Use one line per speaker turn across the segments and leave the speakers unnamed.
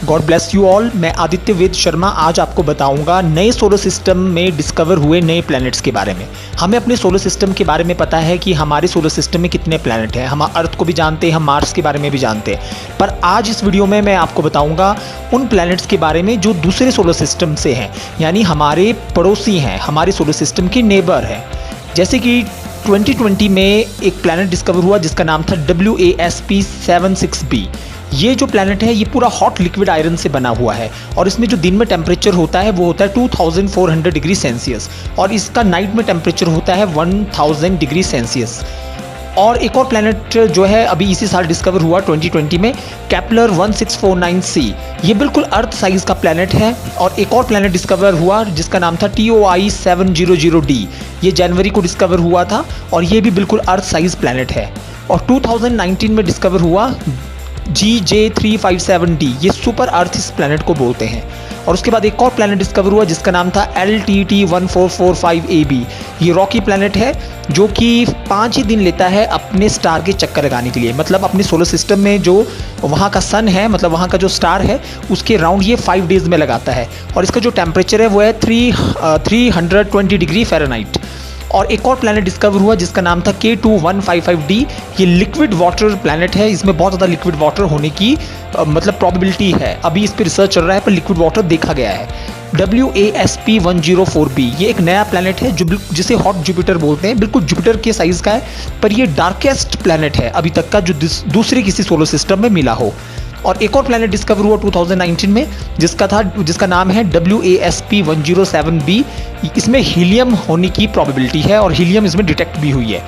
God bless you all. मैं आदित्य वेद शर्मा आज आपको बताऊंगा नए सोलर सिस्टम में डिस्कवर हुए नए प्लैनेट्स के बारे में। हमें अपने सोलर सिस्टम के बारे में पता है कि हमारे सोलर सिस्टम में कितने प्लैनेट हैं, हम अर्थ को भी जानते हैं, हम मार्स के बारे में भी जानते हैं, पर आज इस वीडियो में मैं आपको बताऊंगा उन प्लैनेट्स के बारे में जो दूसरे सोलर सिस्टम से हैं, यानी हमारे पड़ोसी हैं, हमारे सोलर सिस्टम के नेबर हैं। जैसे कि 2020 में एक प्लैनेट डिस्कवर हुआ जिसका नाम था WASP-76b। ये जो प्लैनेट है ये पूरा हॉट लिक्विड आयरन से बना हुआ है और इसमें जो दिन में टेम्परेचर होता है वो होता है 2400 डिग्री सेल्सियस और इसका नाइट में टेम्परेचर होता है 1000 डिग्री सेल्सियस। और एक और प्लैनेट जो है अभी इसी साल डिस्कवर हुआ 2020 में, केपलर 1649c। ये बिल्कुल अर्थ साइज का प्लैनेट है। और एक और प्लैनेट डिस्कवर हुआ जिसका नाम था TOI 700d। ये जनवरी को डिस्कवर हुआ था और ये भी बिल्कुल अर्थ साइज प्लैनेट है। और 2019 में डिस्कवर हुआ GJ357d। ये सुपर अर्थ इस प्लैनेट को बोलते हैं। और उसके बाद एक और प्लैनेट डिस्कवर हुआ जिसका नाम था LTT1445ab। ये रॉकी प्लैनेट है जो कि 5 ही दिन लेता है अपने स्टार के चक्कर लगाने के लिए, मतलब अपने सोलर सिस्टम में जो वहाँ का सन है, मतलब वहाँ का जो स्टार है उसके राउंड ये 5 डेज में लगाता है। और इसका जो टेम्परेचर है वो है 320 डिग्री फ़ारेनहाइट। और एक और प्लैनेट डिस्कवर हुआ जिसका नाम था K2155d। ये लिक्विड वाटर प्लैनेट है, इसमें बहुत ज़्यादा लिक्विड वाटर होने की मतलब प्रोबेबिलिटी है। अभी इस पर रिसर्च चल रहा है पर लिक्विड वाटर देखा गया है। WASP-104b ये एक नया प्लैनेट है जो जिसे हॉट जुपिटर बोलते हैं, बिल्कुल जुपिटर के साइज़ का है, पर ये डार्केस्ट प्लैनेट है अभी तक का जो दूसरे किसी सोलर सिस्टम में मिला हो। और एक और प्लैनेट डिस्कवर हुआ 2019 में जिसका नाम है WASP-107b। इसमें हीलियम होने की प्रोबेबिलिटी है और हीलियम इसमें डिटेक्ट भी हुई है।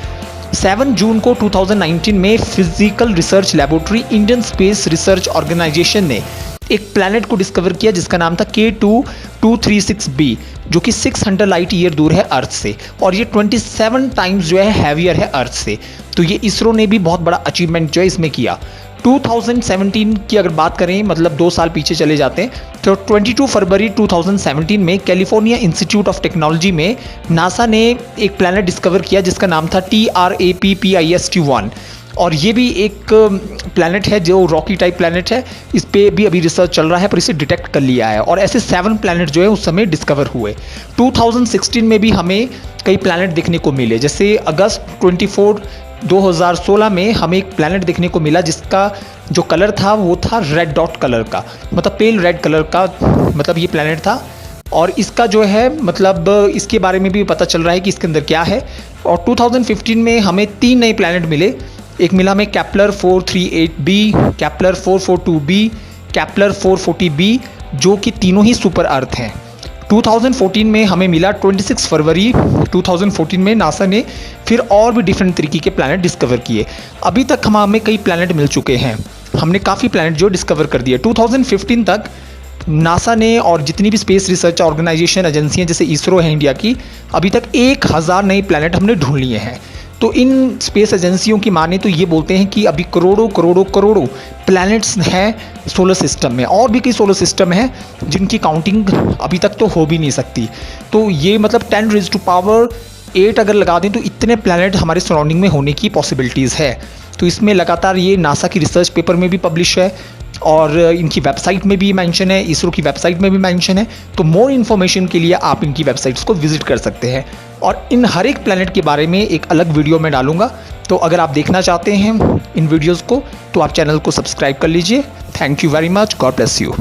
7 जून को 2019 में Physical Research Laboratory Indian Space Research Organisation ने एक प्लैनेट को डिस्कवर किया जिसका नाम था K2236b, जो कि 600 लाइट ईयर दूर है अर्थ से और ये 27 टाइम्स जो है हैवियर है अर्थ से। तो ये इसरो ने भी बहुत बड़ा अचीवमेंट जो है इसमें किया। 2017 की अगर बात करें, मतलब 2 साल पीछे चले जाते हैं, तो 22 फरवरी 2017 में कैलिफोर्निया इंस्टीट्यूट ऑफ टेक्नोलॉजी में नासा ने एक प्लैनेट डिस्कवर किया जिसका नाम था TRAPPIST-1। और ये भी एक प्लैनेट है जो रॉकी टाइप प्लैनेट है, इस पे भी अभी रिसर्च चल रहा है पर इसे डिटेक्ट कर लिया है। और ऐसे 7 प्लैनेट जो है उस समय डिस्कवर हुए। 2016 में भी हमें कई प्लैनेट देखने को मिले, जैसे अगस्त 24 2016 में हमें एक प्लैनेट देखने को मिला जिसका जो कलर था वो था रेड डॉट कलर का, मतलब पेल रेड कलर का, मतलब ये प्लैनेट था। और इसका जो है मतलब इसके बारे में भी पता चल रहा है कि इसके अंदर क्या है। और 2015 में हमें 3 नए प्लैनेट मिले। एक मिला हमें Kepler 438b, Kepler 442b, Kepler 440b, जो कि तीनों ही सुपर अर्थ हैं। 2014 में हमें मिला 26 फरवरी 2014 में नासा ने फिर और भी डिफरेंट तरीके के प्लैनेट डिस्कवर किए। अभी तक हमें कई प्लैनेट मिल चुके हैं, हमने काफ़ी प्लैनेट जो डिस्कवर कर दिए। 2015 तक नासा ने और जितनी भी स्पेस रिसर्च ऑर्गेनाइजेशन एजेंसियां जैसे इसरो है इंडिया की, अभी तक 1000 नए प्लैनेट हमने ढूंढ लिए हैं। तो इन स्पेस एजेंसियों की माने तो ये बोलते हैं कि अभी करोड़ों प्लैनेट्स हैं सोलर सिस्टम में। और भी कई सोलर सिस्टम हैं जिनकी काउंटिंग अभी तक तो हो भी नहीं सकती। तो ये मतलब 10⁸ अगर लगा दें तो इतने प्लैनेट हमारे सराउंडिंग में होने की पॉसिबिलिटीज़ है। तो इसमें लगातार ये नासा की रिसर्च पेपर में भी पब्लिश है और इनकी वेबसाइट में भी मेंशन है, इसरो की वेबसाइट में भी मेंशन है। तो मोर इन्फॉर्मेशन के लिए आप इनकी वेबसाइट्स को विजिट कर सकते हैं। और इन हर एक प्लैनेट के बारे में एक अलग वीडियो मैं डालूंगा, तो अगर आप देखना चाहते हैं इन वीडियोज़ को तो आप चैनल को सब्सक्राइब कर लीजिए। Thank you very much, God bless you.